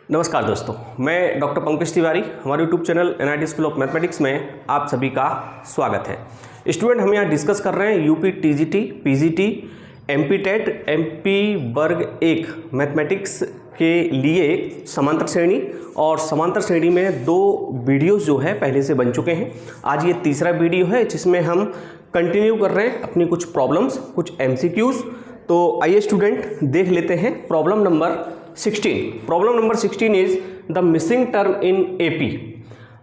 नमस्कार दोस्तों, मैं डॉक्टर पंकज तिवारी। हमारे YouTube channel NIT school of mathematics में आप सभी का स्वागत है। स्टूडेंट, हम यहाँ डिस्कस कर रहे हैं UP TGT, PGT, MP TET, MP वर्ग 1 मैथमेटिक्स के लिए समांतर श्रेणी। और समांतर श्रेणी में 2 वीडियोस जो है पहले से बन चुके हैं। आज ये तीसरा वीडियो है जिसमें हम कंटिन्यू कर रहे हैं अपनी कुछ प्रॉब्लम्स, कुछ MCQs। तो आइए स्टूडेंट देख लेते हैं problem number 16। Problem number 16 is the missing term in AP।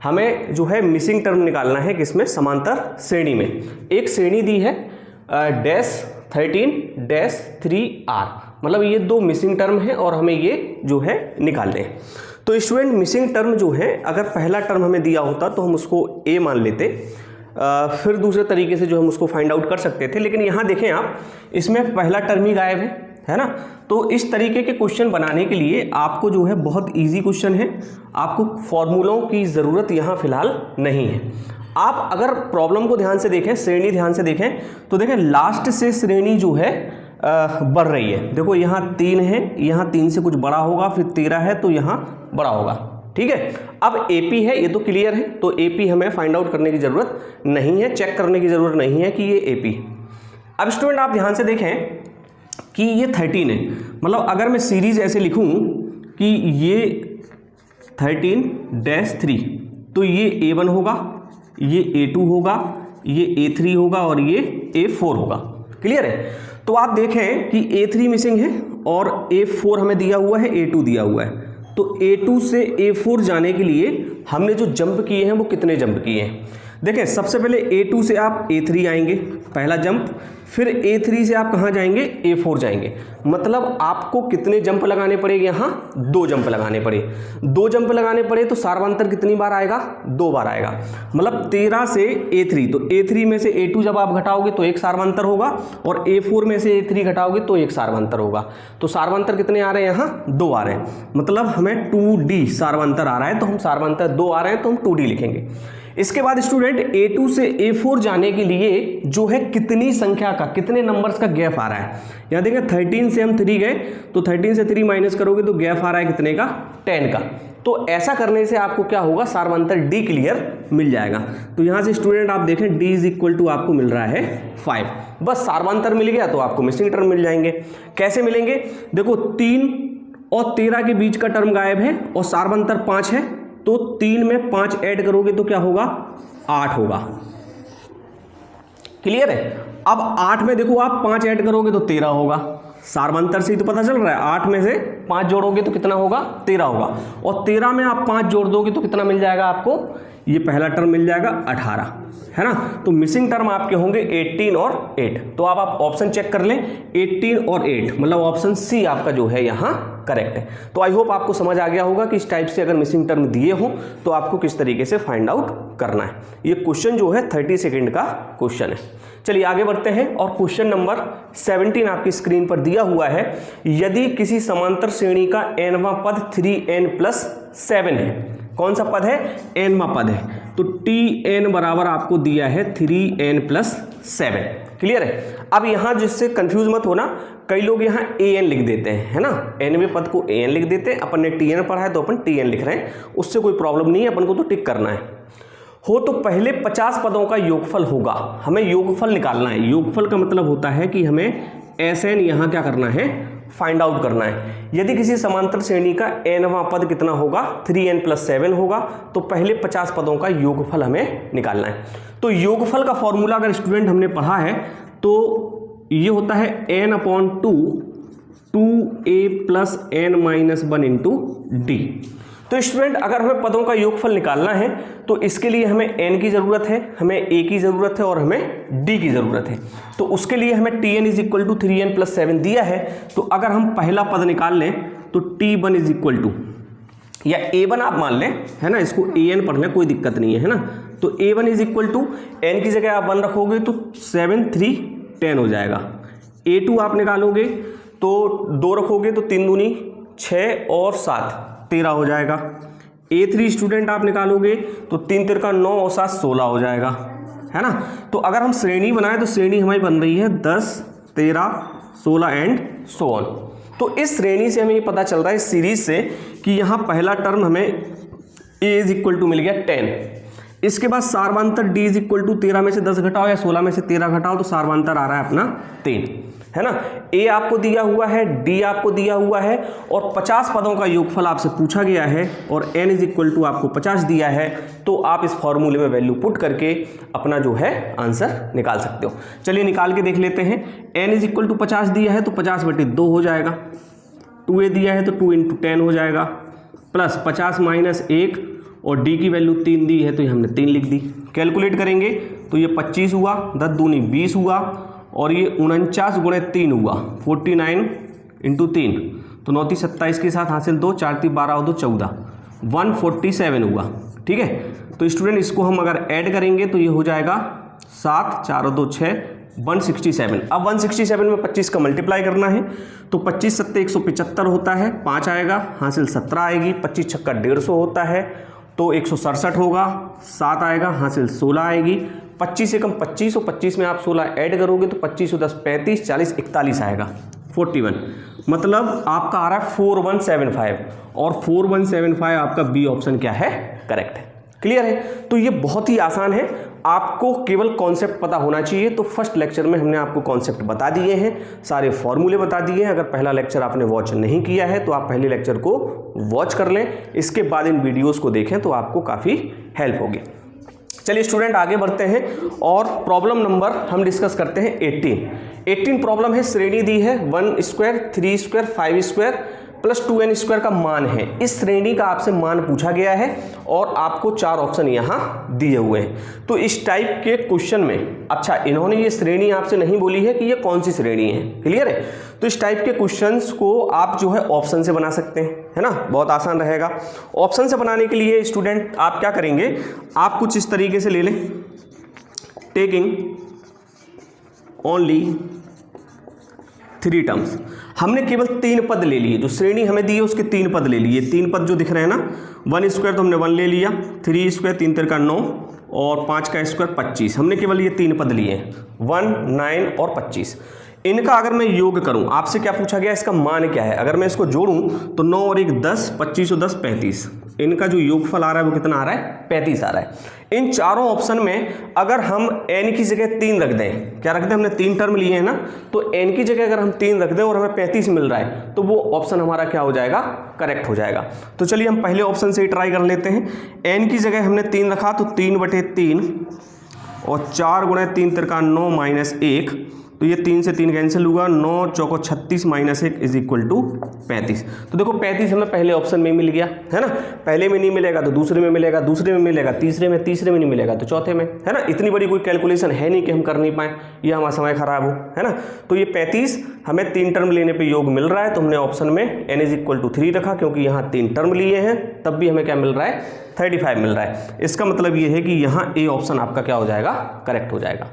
हमें जो है मिसिंग टर्म निकालना है किसमें? समांतर श्रेणी में। एक श्रेणी दी है -13-3R, मतलब ये 2 मिसिंग टर्म है और हमें ये जो है निकालने हैं। तो स्टूडेंट, मिसिंग टर्म जो है, अगर पहला टर्म हमें दिया होता तो हम उसको A मान लेते, फिर दूसरे तरीके से जो हम उसको फाइंड आउट कर सकते थे। लेकिन यहाँ देखें आप, इसमें पहला टर्म ही गायब है ना। तो इस तरीके के क्वेश्चन बनाने के लिए आपको जो है बहुत इजी क्वेश्चन है, आपको फॉर्मूलों की ज़रूरत यहाँ फिलहाल नहीं है। आप अगर प्रॉब्लम को ध्यान से देखें, श्रेणी ध्यान से देखें, तो देखें लास्ट से श्रेणी जो है बढ़ रही है। देखो यहाँ 3 है, यहाँ 3 से कुछ बड़ा होगा, फिर 13 है तो यहाँ बड़ा होगा, ठीक है। अब AP है, ये तो क्लियर है, तो AP हमें फाइंड आउट करने की ज़रूरत नहीं है, चेक करने की ज़रूरत नहीं है कि ये AP। अब स्टूडेंट आप ध्यान से देखें कि ये 13 है, मतलब अगर मैं सीरीज ऐसे लिखूं कि ये 13-3, तो ये A1 होगा, ये A2 होगा, ये A3 होगा और ये A4 होगा। क्लियर है? तो आप देखें कि A3 मिसिंग है और A4 हमें दिया हुआ है, A2 दिया हुआ है। तो A2 से A4 जाने के लिए हमने जो जंप किए हैं वो कितने जंप किए हैं? देखें, सबसे पहले A2 से आप A3 आएंगे, पहला जंप, फिर A3 से आप कहाँ जाएंगे? A4 जाएंगे। मतलब आपको कितने जंप लगाने पड़ेंगे? यहाँ 2 जंप लगाने पड़े। 2 जंप लगाने पड़े तो सार्वंतर कितनी बार आएगा? 2 बार आएगा। मतलब 13 से A3, तो A3 में से A2 जब आप घटाओगे तो एक सार्वंतर होगा, और A4 में से A3 घटाओगे तो एक सार्वंतर होगा। तो सार्वंतर कितने आ रहे हैं? यहाँ 2 आ रहे हैं। मतलब हमें 2D सार्वंतर आ रहा है, तो हम सार्वंतर 2 आ रहे हैं तो हम 2D लिखेंगे। इसके बाद स्टूडेंट A2 से A4 जाने के लिए जो है कितनी संख्या का, कितने नंबर्स का गैप आ रहा है? यहाँ देखें 13 से हम 3 गए, तो 13 से 3 माइनस करोगे तो गैप आ रहा है कितने का? 10 का। तो ऐसा करने से आपको क्या होगा? सार्वंतर D क्लियर मिल जाएगा। तो यहाँ से स्टूडेंट आप देखें D इज इक्वल टू आपको मिल रहा है 5। बस सार्वंतर मिल गया तो आपको मिसिंग टर्म मिल जाएंगे। कैसे मिलेंगे? देखो 3 और 13 के बीच का टर्म गायब है और सार्वंतर 5 है, तो 3 में 5 ऐड करोगे तो क्या होगा? 8 होगा। क्लियर है? अब 8 में देखो आप 5 ऐड करोगे तो 13 होगा। सार्वंतर से ही तो पता चल रहा है, 8 में से 5 जोड़ोगे तो कितना होगा? 13 होगा। और 13 में आप 5 जोड़ दोगे तो कितना मिल जाएगा आपको? ये पहला टर्म मिल जाएगा 18, है ना। तो मिसिंग टर्म आपके होंगे 18 और 8। तो अब आप ऑप्शन चेक कर लें, 18 और 8, मतलब ऑप्शन C आपका जो है यहाँ करेक्ट है। तो आई होप आपको समझ आ गया होगा कि इस टाइप से अगर मिसिंग टर्म दिए हो तो आपको किस तरीके से फाइंड आउट करना है। ये क्वेश्चन जो है 30 सेकेंड का क्वेश्चन है। चलिए आगे बढ़ते हैं, और क्वेश्चन नंबर 17 आपकी स्क्रीन पर दिया हुआ है। यदि किसी समांतर श्रेणी का nवां पद 3n+7 है। कौन सा पद है? nवां पद है। तो Tn बराबर आपको दिया है 3n+7। क्लियर है? अब यहाँ जिससे कंफ्यूज मत होना, कई लोग यहाँ an लिख देते हैं, है ना। nवें पद को an लिख देते हैं। अपन ने Tn पढ़ा है तो अपन Tn लिख रहे हैं, उससे कोई प्रॉब्लम नहीं है, अपन को तो टिक करना है। हो तो पहले 50 पदों का योगफल होगा। हमें योगफल निकालना है। योगफल का मतलब होता है कि हमें Sn यहाँ क्या करना है? फाइंड आउट करना है। यदि किसी समांतर श्रेणी का nवां पद कितना होगा? 3n+7 होगा। तो पहले 50 पदों का योगफल हमें निकालना है। तो योगफल का फॉर्मूला अगर स्टूडेंट हमने पढ़ा है तो ये होता है n/2 2a + n-1 × d। तो स्टूडेंट अगर हमें पदों का योगफल निकालना है तो इसके लिए हमें n की ज़रूरत है, हमें a की ज़रूरत है और हमें d की ज़रूरत है। तो उसके लिए हमें Tn is equal to 3n+7 दिया है। तो अगर हम पहला पद निकाल लें तो T1 इज इक्वल टू, या A1 आप मान लें, है ना, इसको an पढ़ लें, कोई दिक्कत नहीं है ना। तो A1 is equal to, n की जगह आप 1 रखोगे तो 7 3 10 हो जाएगा। A2 आप निकालोगे तो 2 रखोगे तो 3 दूनी 6 और 7 13 हो जाएगा। A3 स्टूडेंट आप निकालोगे तो 3 तिरका 9 और 7 16 हो जाएगा, है ना। तो अगर हम श्रेणी बनाएं तो श्रेणी हमारी बन रही है 10 13 16 एंड सो ऑन। तो इस श्रेणी से हमें ये पता चल रहा है, इस सीरीज से, कि यहाँ पहला टर्म हमें a इज इक्वल टू मिल गया 10, इसके बाद सार्वंतर d इज इक्वल टू 13 में से 10 घटाओ या 16 में से 13 घटाओ तो सार्वंतर आ रहा है अपना 3, है ना। a आपको दिया हुआ है, d आपको दिया हुआ है और 50 पदों का योगफल आपसे पूछा गया है और n इज इक्वल टू आपको 50 दिया है, तो आप इस फॉर्मूले में वैल्यू पुट करके अपना जो है आंसर निकाल सकते हो। चलिए निकाल के देख लेते हैं। n इज इक्वल टू 50 दिया है तो 50/2 हो जाएगा, 2a दिया है तो 2 × 10 हो जाएगा, प्लस 50 - 1 और d की वैल्यू 3 दी है तो ये हमने 3 लिख दी। कैलकुलेट करेंगे तो ये 25 हुआ, 10 दूनी 20 हुआ और ये 49 × 3 हुआ 49 × 3, तो 9 × 27 के साथ हासिल 2, 4 × 12 2 14, 147 हुआ। ठीक है, तो स्टूडेंट इसको हम अगर ऐड करेंगे तो ये हो जाएगा 7, 4 2 6, 167। अब 167 में 25 का मल्टीप्लाई करना है तो 25 × 7 = 175 होता है, 5 आएगा, हासिल 17 आएगी, 25 × 6 = 150 होता है तो 167 होगा, 7 आएगा, हासिल 16 आएगी, 25 से कम 25 और 25 में आप 16 ऐड करोगे तो 25 × 10 = 35, 40 41 आएगा, 41, मतलब आपका आ रहा है 4175 और 4175 आपका बी ऑप्शन क्या है, करेक्ट है। क्लियर है, तो ये बहुत ही आसान है, आपको केवल कॉन्सेप्ट पता होना चाहिए। तो फर्स्ट लेक्चर में हमने आपको कॉन्सेप्ट बता दिए हैं, सारे फॉर्मूले बता दिए हैं। अगर पहला लेक्चर आपने वॉच नहीं किया है तो आप पहले लेक्चर को वॉच कर लें, इसके बाद इन वीडियोस को देखें तो आपको काफ़ी हेल्प होगी। चलिए स्टूडेंट आगे बढ़ते हैं और प्रॉब्लम नंबर हम डिस्कस करते हैं 18 प्रॉब्लम है। श्रेणी दी है 1 square 3 square 5 square plus 2n square का मान है। इस श्रेणी का आपसे मान पूछा गया है और आपको 4 ऑप्शन यहाँ दिए हुए हैं। तो इस टाइप के क्वेश्चन में, अच्छा इन्होंने ये श्रेणी आपसे नहीं बोली है कि ये कौन सी श्रेणी है, क्लियर है। तो इस टाइप के क्वेश्चंस को आप जो है ऑप्शन से बना सकते हैं, है ना, बहुत आसान रहेगा। ऑप्शन से बनाने के लिए स्टूडेंट आप क्या करेंगे, आप कुछ इस तरीके से ले लें, टेकिंग ओनली 3 टर्म्स। हमने केवल 3 पद ले लिए, जो श्रेणी हमें दी है उसके 3 पद ले लिए। 3 पद जो दिख रहे हैं ना, 1 स्क्वायर तो हमने 1 ले लिया, 3 स्क्वायर 3 × 9 और 5 का स्क्वायर 25, हमने केवल ये 3 पद लिए हैं, 1 9 और 25। इनका अगर मैं योग करूं, आपसे क्या पूछा गया, इसका मान क्या है, अगर मैं इसको जोड़ूं तो 9 और 1 10, 25 और 10 35, इनका जो योगफल आ रहा है वो कितना आ रहा है, 35 आ रहा है। इन चारों ऑप्शन में अगर हम n की जगह 3 रख दें, क्या रख दें, हमने 3 टर्म लिए हैं ना, तो n की जगह अगर हम 3 रख दें और हमें 35 मिल रहा है तो वो ऑप्शन हमारा क्या हो जाएगा, करेक्ट हो जाएगा। तो चलिए हम पहले ऑप्शन से ही ट्राई कर लेते हैं। n की जगह हमने 3 रखा तो 3/3 और 4 × 3 × 9 - 1, तो ये 3 से 3 कैंसिल हुआ, 9 चौको 36 - 1 इज इक्वल टू 35। तो देखो 35 हमें पहले ऑप्शन में मिल गया, है ना, पहले में नहीं मिलेगा तो दूसरे में मिलेगा, दूसरे में मिलेगा तीसरे में, तीसरे में नहीं मिलेगा तो चौथे में, है ना। इतनी बड़ी कोई कैलकुलेशन है नहीं कि हम कर नहीं पाए, ये हमारा समय खराब हो, है ना। तो ये 35 हमें 3 टर्म लेने पे योग मिल रहा है, तो हमने ऑप्शन में n इज इक्वल टू 3 रखा, क्योंकि यहाँ 3 टर्म लिए हैं तब भी हमें क्या मिल रहा है, 35 मिल रहा है। इसका मतलब ये है कि यहाँ ए ऑप्शन आपका क्या हो जाएगा, करेक्ट हो जाएगा।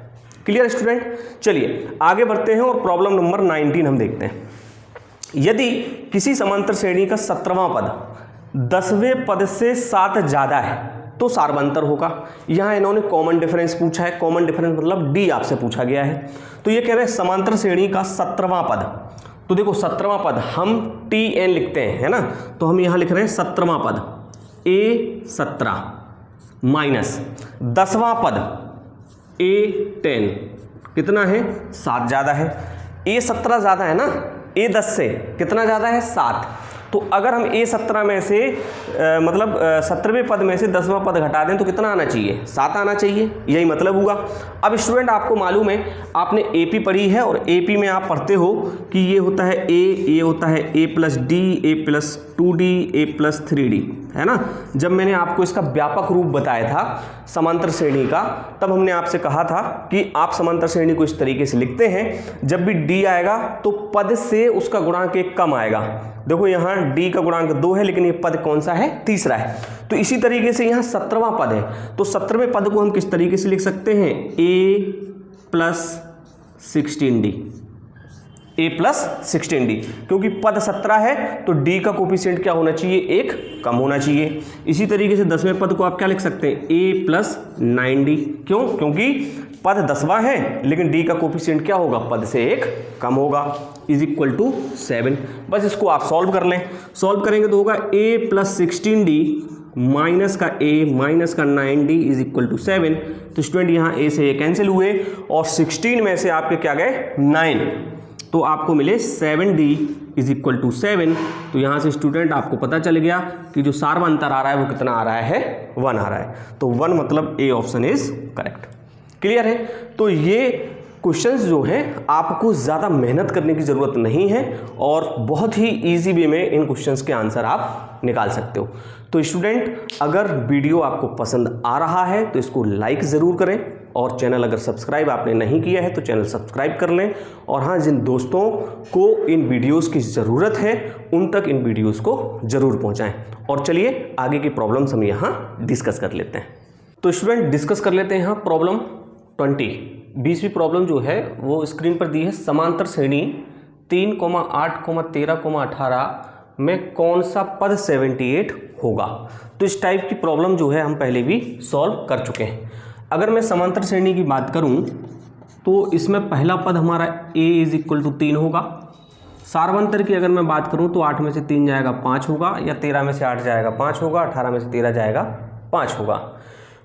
क्लियर स्टूडेंट, चलिए आगे बढ़ते हैं और प्रॉब्लम नंबर 19 हम देखते हैं। यदि किसी समांतर श्रेणी का 17वां पद 10वें पद से 7 ज्यादा है तो सार्वंतर होगा। यहाँ इन्होंने कॉमन डिफरेंस पूछा है, कॉमन डिफरेंस मतलब d आपसे पूछा गया है। तो ये कह रहे हैं समांतर श्रेणी का 17वां पद, तो देखो 17वां पद हम tn लिखते हैं, है ना, तो हम यहाँ लिख रहे हैं 17वां पद a17 माइनस 10वां पद a10 कितना है, 7 ज़्यादा है, a17 ज़्यादा है ना, a10 से कितना ज़्यादा है, 7। तो अगर हम a17 में से मतलब 17वें पद में से 10वां पद घटा दें तो कितना आना चाहिए, 7 आना चाहिए, यही मतलब हुआ। अब स्टूडेंट आपको मालूम है, आपने एपी पढ़ी है और एपी में आप पढ़ते हो कि ये होता है ये होता है a + d, a + 2d, a + 3d, है ना। जब मैंने आपको इसका व्यापक रूप बताया था समांतर श्रेणी का, तब हमने आपसे कहा था कि आप समांतर श्रेणी को इस तरीके से लिखते हैं, जब भी d आएगा तो पद से उसका गुणांक 1 कम आएगा। देखो यहाँ d का गुणांक 2 है, लेकिन ये पद कौन सा है, तीसरा है। तो इसी तरीके से यहाँ 17वां पद है, तो 17वें पद को हम किस तरीके से लिख सकते हैं, a + 16d, a plus 16d, क्योंकि पद 17 है तो d का कोफिशिएंट क्या होना चाहिए, 1 कम होना चाहिए। इसी तरीके से 10वें पद को आप क्या लिख सकते हैं, a प्लस 9d, क्यों, क्योंकि पद 10वां है लेकिन d का कोफिशिएंट क्या होगा, पद से 1 कम होगा, इज इक्वल टू 7। बस इसको आप सॉल्व कर लें, सॉल्व करेंगे तो होगा a प्लस 16d माइनस का a माइनस का 9d इज इक्वल टू 7। तो स्टूडेंट यहाँ a से a कैंसिल हुए और 16 में से आपके क्या गए 9, तो आपको मिले 7d इज इक्वल टू 7। तो यहाँ से स्टूडेंट आपको पता चल गया कि जो सार्वंतर आ रहा है वो कितना आ रहा है, 1 आ रहा है। तो 1 मतलब A option is correct. Clear है। तो ये क्वेश्चंस जो हैं आपको ज़्यादा मेहनत करने की ज़रूरत नहीं है और बहुत ही इजी वे में इन क्वेश्चंस के आंसर आप निकाल सकते हो। तो स्टूडेंट अगर वीडियो आपको पसंद आ रहा है तो इसको लाइक ज़रूर करें और चैनल अगर सब्सक्राइब आपने नहीं किया है तो चैनल सब्सक्राइब कर लें। और हाँ, जिन दोस्तों को इन वीडियोस की ज़रूरत है उन तक इन वीडियोस को ज़रूर पहुंचाएं। और चलिए आगे की प्रॉब्लम्स हम यहाँ डिस्कस कर लेते हैं। तो स्टूडेंट डिस्कस कर लेते हैं यहाँ प्रॉब्लम 20। 20वीं प्रॉब्लम जो है वो स्क्रीन पर दी है। समांतर श्रेणी 3, 8, 13, 18 में कौन सा पद 78 होगा। तो इस टाइप की प्रॉब्लम जो है हम पहले भी सॉल्व कर चुके हैं। अगर मैं समांतर श्रेणी की बात करूं तो इसमें पहला पद हमारा a इज इक्वल टू 3 होगा। सार्वंतर की अगर मैं बात करूं तो 8 में से 3 जाएगा 5 होगा, या 13 में से 8 जाएगा 5 होगा, 18 में से 13 जाएगा 5 होगा।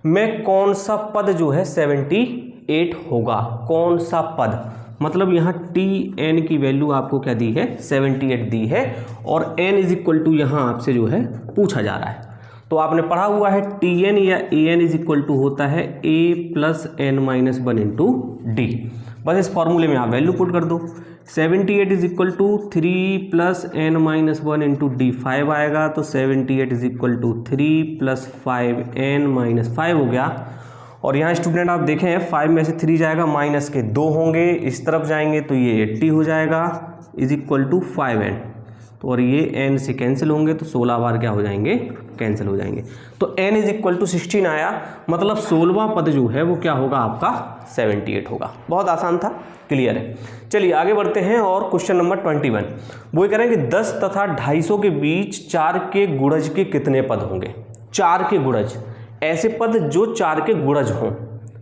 में कौन सा पद जो है 78 होगा, कौन सा पद, मतलब यहाँ टी एन की वैल्यू आपको क्या दी है, 78 दी है और n इज इक्वल टू यहाँ आपसे जो है पूछा जा रहा है। तो आपने पढ़ा हुआ है टी एन या A N is equal to होता है a plus N minus 1 into D. बस इस फॉर्मूले में आप वैल्यू पुट कर दो। 78 is equal to 3 plus N minus 1 into D 5 आएगा। तो 78 is equal to 3 plus 5 N minus 5 हो गया। और यहाँ स्टूडेंट आप देखें 5 में से 3 जाएगा, माइनस के 2 होंगे, इस तरफ जाएंगे तो ये 80 हो जाएगा इज इक्वल टू 5n। तो और ये n से कैंसिल होंगे तो 16 बार क्या हो जाएंगे, कैंसिल हो जाएंगे। तो n इज इक्वल टू 16 आया, मतलब 16वां पद जो है वो क्या होगा आपका 78 होगा। बहुत आसान था, क्लियर है। चलिए आगे बढ़ते हैं और क्वेश्चन नंबर 21 वो ये कह रहे हैं कि 10 तथा 250 के बीच 4 के गुणज के कितने पद होंगे। 4 के गुणज, ऐसे पद जो 4 के गुणज हों,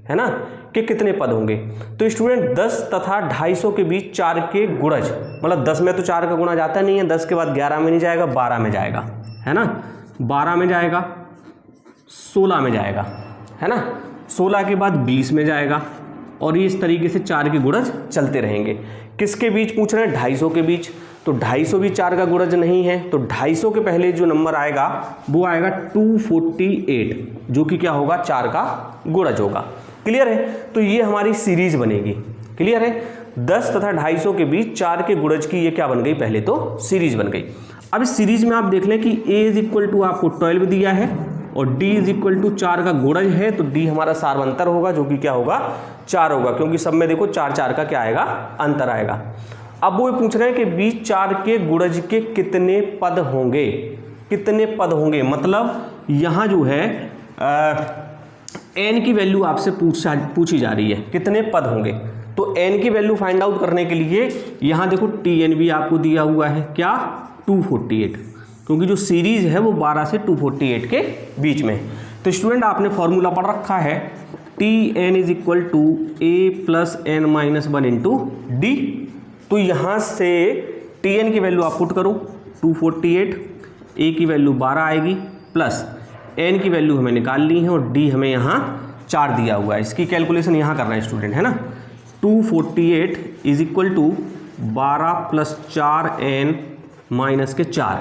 है ना, कि कितने पद होंगे। तो स्टूडेंट 10 तथा 250 के बीच 4 के गुणज, मतलब 10 में तो 4 का गुणा जाता नहीं है, 10 के बाद 11 में नहीं जाएगा, 12 में जाएगा, है ना, 12 में जाएगा, 16 में जाएगा, है ना, 16 के बाद 20 में जाएगा और ये इस तरीके से 4 के गुणज चलते रहेंगे। किसके बीच पूछ रहे हैं, 250 के बीच। तो 250 भी 4 का गुणज नहीं है, तो 250 के पहले जो नंबर आएगा वो आएगा 248, जो कि क्या होगा 4 का गुणज होगा। क्लियर है। तो ये हमारी सीरीज बनेगी। क्लियर है। 10 तथा 250 के बीच 4 के गुणज की ये क्या बन गई, पहले तो सीरीज बन गई। अब इस सीरीज में आप देख लें कि a इज इक्वल टू आपको 12 दिया है और d इज इक्वल टू 4 का गुणज है, तो d हमारा सार्वंतर होगा जो कि क्या होगा 4 होगा, क्योंकि सब में देखो 4 का क्या आएगा, अंतर आएगा। अब वो पूछ रहे हैं कि बीच 4 के गुणज के कितने पद होंगे, कितने पद होंगे, मतलब यहाँ जो है n की वैल्यू आपसे पूछी जा रही है, कितने पद होंगे। तो n की वैल्यू फाइंड आउट करने के लिए यहाँ देखो tn भी आपको दिया हुआ है, क्या 248, क्योंकि जो सीरीज है वो 12 से 248 के बीच में। तो स्टूडेंट आपने फॉर्मूला पढ़ रखा है tn is equal to a plus N minus 1 into D. तो यहाँ से tn की वैल्यू आप पुट करो 248, a की वैल्यू 12 आएगी, प्लस n की वैल्यू हमें निकाल ली है और d हमें यहाँ 4 दिया हुआ है। इसकी कैलकुलेशन यहाँ करना है स्टूडेंट, है ना। 248 is equal to 12 plus 4n minus के 4,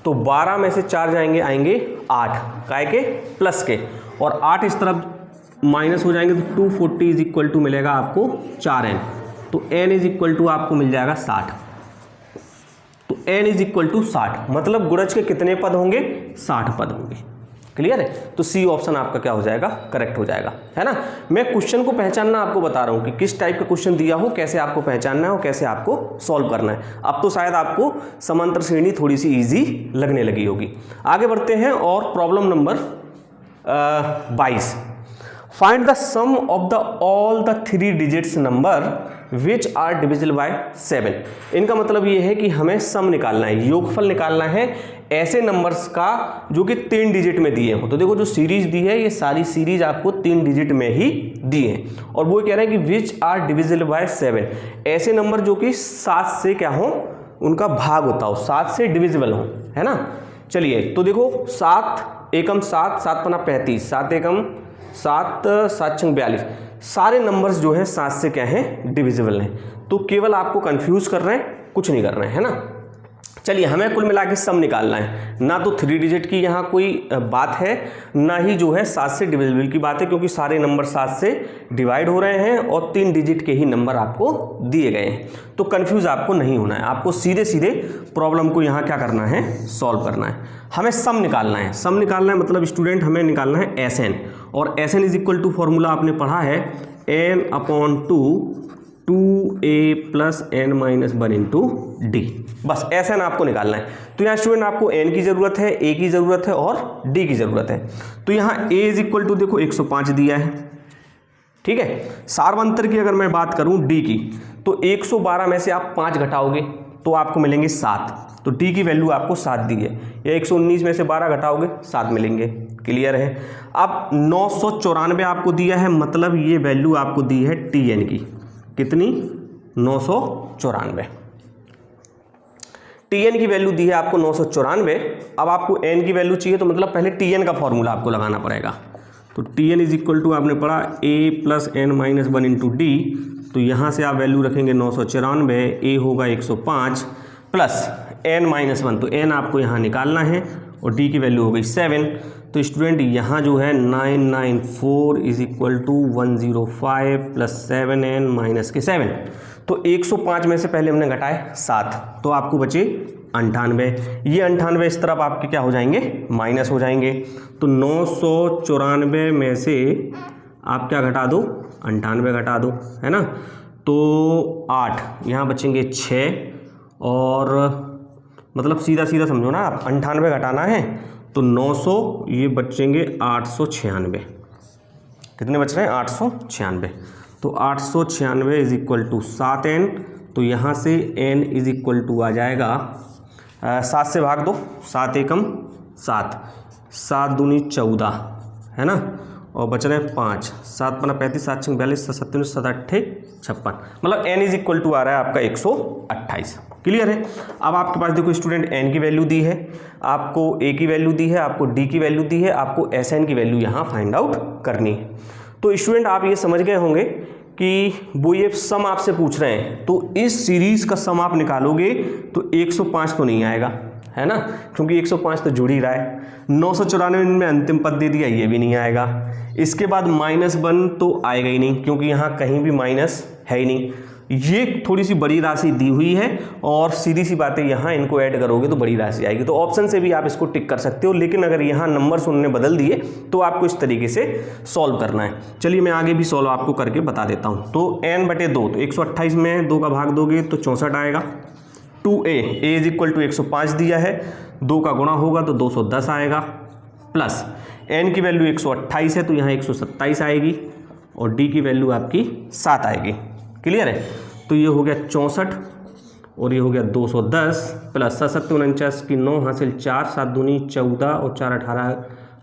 तो 12 में से 4 जाएंगे, आएंगे 8, काय के प्लस के, और 8 इस तरफ माइनस हो जाएंगे तो 240 इज इक्वल टू मिलेगा आपको 4n, तो n इज इक्वल टू आपको मिल जाएगा 60। तो n इज इक्वल टू 60, मतलब गुणज के कितने पद होंगे, 60 पद होंगे। क्लियर है। तो सी ऑप्शन आपका क्या हो जाएगा, करेक्ट हो जाएगा, है ना। मैं क्वेश्चन को पहचानना आपको बता रहा हूं कि किस टाइप का क्वेश्चन दिया हो, कैसे आपको पहचानना है और कैसे आपको सॉल्व करना है। अब तो शायद आपको समांतर श्रेणी थोड़ी सी इजी लगने लगी होगी। आगे बढ़ते हैं और problem number 22। Find the sum of the all the 3 digits number which are divisible by 7। इनका मतलब ये है कि हमें सम निकालना है, योगफल निकालना है ऐसे नंबर्स का जो कि 3 डिजिट में दिए हो। तो देखो जो सीरीज दी है ये सारी सीरीज आपको 3 डिजिट में ही दी है, और वो कह रहे हैं कि विच आर डिविजिबल बाय 7, ऐसे नंबर जो कि 7 से क्या हो, उनका भाग होता हो, 7 से डिविजिबल हो, है ना। चलिए तो देखो 7 एकम 7, 7 पना 35, 7 एकम 7, 7 छंग 42, सारे नंबर्स जो हैं 7 से क्या हैं, डिविजिबल हैं। तो केवल आपको कंफ्यूज कर रहे हैं, कुछ नहीं कर रहे हैं, है ना। चलिए हमें कुल मिला के सम निकालना है, ना तो 3 डिजिट की यहाँ कोई बात है, ना ही जो है 7 से डिविजिबल की बात है, क्योंकि सारे नंबर 7 से डिवाइड हो रहे हैं और 3 डिजिट के ही नंबर आपको दिए गए हैं। तो कंफ्यूज आपको नहीं होना है, आपको सीधे सीधे प्रॉब्लम को यहाँ क्या करना है, सॉल्व करना है। हमें सम निकालना है, सम निकालना है मतलब स्टूडेंट हमें निकालना है एसएन, और SN is equal to formula आपने पढ़ा है n/2 2a plus n minus 1 into D. बस ऐसा ना आपको निकालना है। तो यहाँ स्टूडेंट आपको n की ज़रूरत है, a की ज़रूरत है और d की ज़रूरत है। तो यहाँ a इज इक्वल टू देखो 105 दिया है, ठीक है। सार्वंतर की अगर मैं बात करूँ d की, तो 112 में से आप 5 घटाओगे तो आपको मिलेंगे 7, तो d की वैल्यू आपको 7 दी है। या 119 में से 12 घटाओगे 7 मिलेंगे, क्लियर है। अब 994 आपको दिया है, मतलब ये वैल्यू आपको दी है tn की, कितनी, 994। tn की वैल्यू दी है आपको 994। अब आपको n की वैल्यू चाहिए, तो मतलब पहले tn का फॉर्मूला आपको लगाना पड़ेगा। तो tn इज इक्वल टू आपने पढ़ा a plus n minus 1 into D. तो यहाँ से आप वैल्यू रखेंगे 994, a होगा 105 प्लस n माइनस 1, तो n आपको यहाँ निकालना है, और d की वैल्यू हो गई 7। तो स्टूडेंट यहाँ जो है 994 is equal to 105 plus 7n minus के 7। तो 105 में से पहले हमने घटाए 7, तो आपको बचे 98। ये 98 इस तरफ आपके क्या हो जाएंगे, माइनस हो जाएंगे। तो 994 में से आप क्या घटा दो, 98 घटा दो, है ना। तो 8 यहाँ बचेंगे 6, और मतलब सीधा सीधा समझो ना आप, 98 घटाना है तो 900, ये बचेंगे 896। कितने बच रहे हैं, 896। तो 896 इज इक्वल टू 7n। तो यहाँ से n इज इक्वल टू आ जाएगा 7 से भाग दो, 7 एकम 7, 7 दूनी 14, है ना, और बच रहे हैं 5, 7 पना 35, 7 छंग 42, 7 7 7 8 56, मतलब n इज इक्वल टू आ रहा है आपका 128। क्लियर है। अब आपके पास देखो स्टूडेंट n की वैल्यू दी है, आपको a की वैल्यू दी है, आपको d की वैल्यू दी है, आपको sn की वैल्यू यहाँ फाइंड आउट करनी है। तो स्टूडेंट आप ये समझ गए होंगे कि वो ये सम आपसे पूछ रहे हैं, तो इस सीरीज का सम आप निकालोगे तो 105 तो नहीं आएगा, है ना, क्योंकि 105 तो जुड़ ही रहा है। 994 में अंतिम पद दे दिया, ये भी नहीं आएगा। इसके बाद -1 तो आएगा ही नहीं, क्योंकि यहाँ कहीं भी माइनस है ही नहीं। ये थोड़ी सी बड़ी राशि दी हुई है, और सीधी सी बात है यहाँ इनको ऐड करोगे तो बड़ी राशि आएगी। तो ऑप्शन से भी आप इसको टिक कर सकते हो, लेकिन अगर यहाँ नंबर्स उन्होंने बदल दिए तो आपको इस तरीके से सॉल्व करना है। चलिए मैं आगे भी सॉल्व आपको करके बता देता हूँ। तो n/2, तो 128 में 2 का भाग दोगे तो 64 आएगा। 2a इज इक्वल टू 105 दिया है, 2 का गुणा होगा तो 210 आएगा, प्लस n की वैल्यू 128 है तो यहाँ 127 आएगी, और d की वैल्यू आपकी 7 आएगी। क्लियर है। तो ये हो गया 64, और ये हो गया 210 प्लस 7 49 की 9 हासिल 4, 7 दूनी 14 और 4 18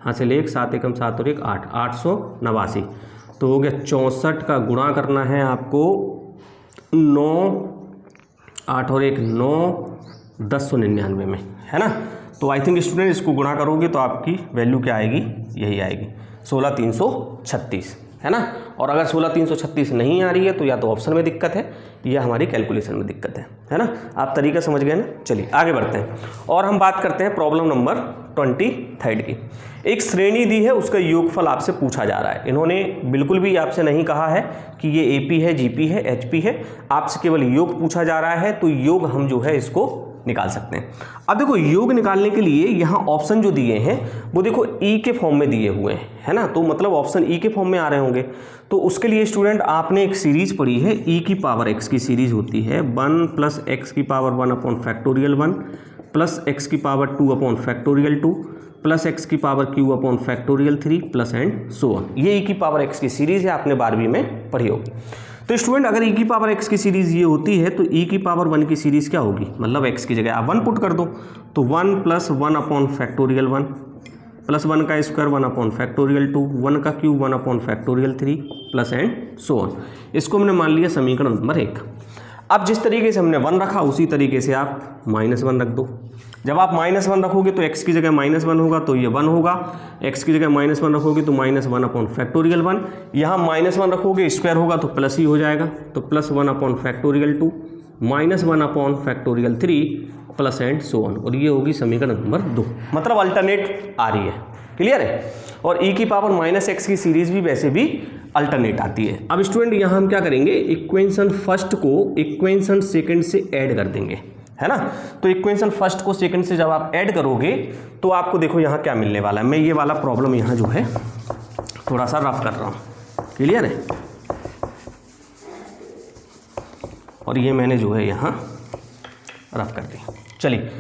हासिल 1, 7 एकम 7 और 1 8, 889। तो हो गया 64 का गुणा करना है आपको 9, 8 और 1 9, 1099 में, है ना। तो आई थिंक स्टूडेंट इसको गुणा करोगे तो आपकी वैल्यू क्या आएगी, यही आएगी 16336, है ना। और अगर 16336 नहीं आ रही है तो या तो ऑप्शन में दिक्कत है या हमारी कैलकुलेशन में दिक्कत है ना। आप तरीका समझ गए ना। चलिए आगे बढ़ते हैं और हम बात करते हैं प्रॉब्लम नंबर 23 की। एक श्रेणी दी है, उसका योगफल आपसे पूछा जा रहा है। इन्होंने बिल्कुल भी आपसे नहीं कहा है कि ये एपी है, जीपी है, एचपी है, आपसे केवल योग पूछा जा रहा है। तो योग हम जो है इसको निकाल सकते हैं। अब देखो योग निकालने के लिए यहाँ ऑप्शन जो दिए हैं वो देखो ई के फॉर्म में दिए हुए हैं, है ना। तो मतलब ऑप्शन ई के फॉर्म में आ रहे होंगे। तो उसके लिए स्टूडेंट आपने एक सीरीज पढ़ी है, ई की पावर एक्स की सीरीज होती है 1 प्लस एक्स की power 1 upon factorial 1 plus x की power 2 upon factorial 2 plus x की power q upon factorial 3 plus and so on. ये ई की पावर एक्स की सीरीज है, आपने 12वीं में पढ़ी होगी। तो स्टूडेंट अगर e की पावर x की सीरीज़ ये होती है तो e की पावर 1 की सीरीज़ क्या होगी, मतलब x की जगह आप 1 पुट कर दो तो 1 + 1 अपॉन फैक्टोरियल 1 प्लस 1 का स्क्वायर 1 अपॉन फैक्टोरियल 2, 1 का cube 1 upon factorial 3 plus and so on. इसको हमने मान लिया समीकरण नंबर 1। अब जिस तरीके से हमने 1 रखा उसी तरीके से आप -1 रख दो। जब आप -1 रखोगे तो x की जगह -1 होगा तो ये 1 होगा, x की जगह -1 रखोगे तो -1 अपॉन फैक्टोरियल 1, यहाँ -1 रखोगे स्क्वायर होगा तो प्लस ही हो जाएगा, तो +1 upon factorial 2 -1 upon factorial 3 plus and so on, और ये होगी समीकरण नंबर 2, मतलब अल्टरनेट आ रही है। क्लियर है। और e की पावर -x की सीरीज भी वैसे भी अल्टरनेट आती है। अब स्टूडेंट यहाँ हम क्या करेंगे, इक्वेशन फर्स्ट को इक्वेशन सेकंड से ऐड कर देंगे, है ना। तो इक्वेशन फर्स्ट को सेकंड से जब आप ऐड करोगे तो आपको देखो यहाँ क्या मिलने वाला है। मैं ये वाला प्रॉब्लम यहाँ जो है थोड़ा सा रफ कर रहा हूँ, क्लियर है। और ये मैंने जो है यहाँ रफ कर दी, चलिए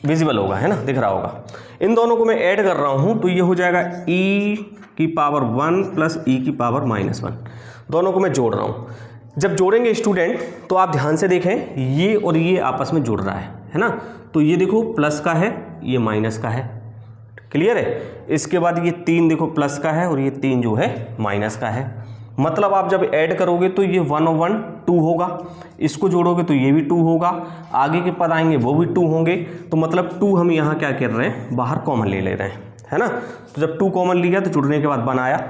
विजिबल होगा, है ना, दिख रहा होगा। इन दोनों को मैं ऐड कर रहा हूँ तो ये हो जाएगा e की पावर 1 प्लस e की पावर -1, दोनों को मैं जोड़ रहा हूँ। जब जोड़ेंगे स्टूडेंट तो आप ध्यान से देखें, ये और ये आपस में जुड़ रहा है ना। तो ये देखो प्लस का है, ये माइनस का है, क्लियर है। इसके बाद ये 3 देखो प्लस का है और ये 3 जो है माइनस का है। मतलब आप जब ऐड करोगे तो ये 1 और 1 2 होगा, इसको जोड़ोगे तो ये भी 2 होगा, आगे के पद आएंगे वो भी 2 होंगे। तो मतलब 2 हम यहाँ क्या कर रहे हैं, बाहर कॉमन ले रहे हैं, है ना। तो जब 2 कॉमन लिया तो जुड़ने के बाद बनाया,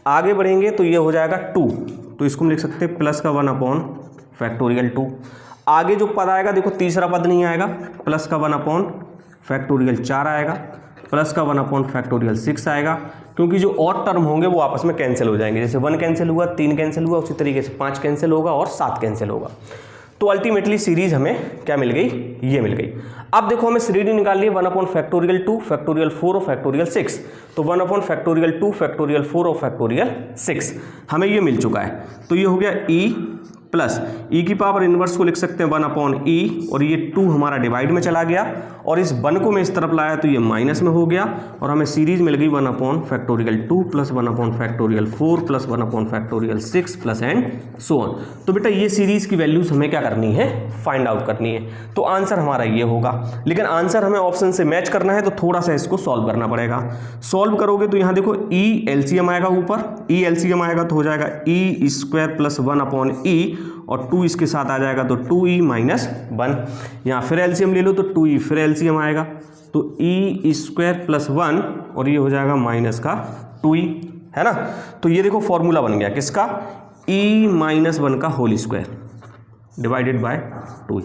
आगे बढ़ेंगे तो ये हो जाएगा 2, तो इसको हम लिख सकते हैं प्लस का 1 अपॉन फैक्टोरियल 2। आगे जो पद आएगा देखो तीसरा पद नहीं आएगा, प्लस का 1 अपॉन फैक्टोरियल 4 आएगा, प्लस का 1 अपॉन फैक्टोरियल 6 आएगा, क्योंकि जो और टर्म होंगे वो आपस में कैंसिल हो जाएंगे। जैसे 1 कैंसिल हुआ, 3 कैंसिल हुआ, उसी तरीके से 5 कैंसिल होगा और 7 कैंसिल होगा। तो अल्टीमेटली सीरीज हमें क्या मिल गई, ये मिल गई। अब देखो हमें सीरीज निकालनी है 1 अपॉन फैक्टोरियल 2, फैक्टोरियल 4 और फैक्टोरियल 6। तो 1 अपॉन फैक्टोरियल 2, फैक्टोरियल 4 और फैक्टोरियल 6 हमें ये मिल चुका है। तो ये हो गया e प्लस e की पावर इनवर्स को लिख सकते हैं 1 अपॉन e, और ये 2 हमारा डिवाइड में चला गया और इस 1 को मैं इस तरफ लाया तो ये माइनस में हो गया, और हमें सीरीज मिल गई 1 upon factorial 2 plus 1 upon factorial 4 plus 1 upon factorial 6 plus and so on. तो बेटा ये सीरीज की वैल्यूज हमें क्या करनी है, फाइंड आउट करनी है। तो आंसर हमारा ये होगा, लेकिन आंसर हमें ऑप्शन से मैच करना है तो थोड़ा सा इसको सॉल्व करना पड़ेगा। सॉल्व करोगे तो यहाँ देखो e एलसीएम आएगा, ऊपर e एलसीएम आएगा तो हो जाएगा e square plus 1 upon e, और 2 इसके साथ आ जाएगा तो 2e माइनस 1। यहाँ फिर एलसीएम ले लो तो 2e फिर एलसीएम आएगा तो e स्क्वायर प्लस 1, और ये हो जाएगा माइनस का 2e, है ना। तो ये देखो फॉर्मूला बन गया किसका, e माइनस 1 का whole square divided by 2e।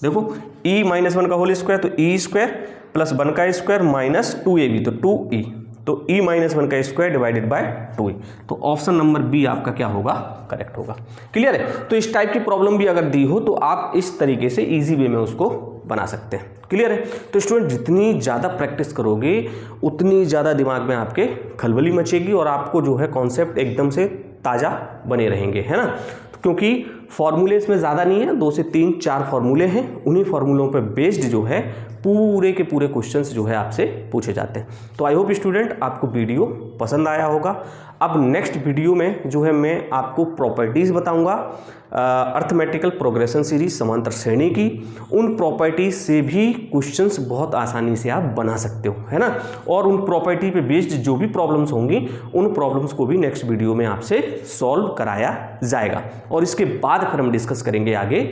देखो e माइनस 1 का होल स्क्वायर तो e स्क्वायर प्लस 1 का स्क्वायर माइनस 2ab तो 2e, तो e माइनस 1 का स्क्वायर डिवाइडेड बाय 2e। तो ऑप्शन नंबर बी आपका क्या होगा, करेक्ट होगा। क्लियर है। तो इस टाइप की प्रॉब्लम भी अगर दी हो तो आप इस तरीके से इजी वे में उसको बना सकते हैं। क्लियर है। तो स्टूडेंट जितनी ज़्यादा प्रैक्टिस करोगे उतनी ज़्यादा दिमाग में आपके खलबली मचेगी और आपको जो है कॉन्सेप्ट एकदम से ताज़ा बने रहेंगे, है ना। क्योंकि फॉर्मूले इसमें ज़्यादा नहीं है, 2 से 3 4 फॉर्मूले हैं, उन्हीं फॉर्मूलों पे बेस्ड जो है पूरे के पूरे क्वेश्चंस जो है आपसे पूछे जाते हैं। तो आई होप स्टूडेंट आपको वीडियो पसंद आया होगा। अब नेक्स्ट वीडियो में जो है मैं आपको प्रॉपर्टीज़ बताऊंगा अर्थमेटिकल प्रोग्रेशन सीरीज समांतर श्रेणी की। उन प्रॉपर्टीज से भी क्वेश्चंस बहुत आसानी से आप बना सकते हो, है ना। और उन प्रॉपर्टी पे बेस्ड जो भी प्रॉब्लम्स होंगी उन प्रॉब्लम्स को भी नेक्स्ट वीडियो में आपसे सॉल्व कराया जाएगा। और इसके बाद फिर हम डिस्कस करेंगे आगे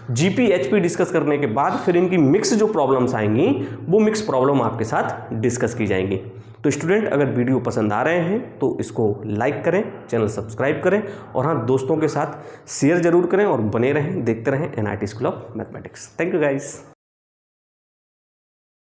जीपी एचपी डिस्कस करने के बाद फिर इनकी मिक्स जो प्रॉब्लम्स आएंगी वो मिक्स प्रॉब्लम आपके साथ डिस्कस की जाएंगी। तो स्टूडेंट अगर वीडियो पसंद आ रहे हैं तो इसको लाइक करें, चैनल सब्सक्राइब करें, और हाँ दोस्तों के साथ शेयर जरूर करें और बने रहें, देखते रहें NIT school of mathematics. Thank you guys.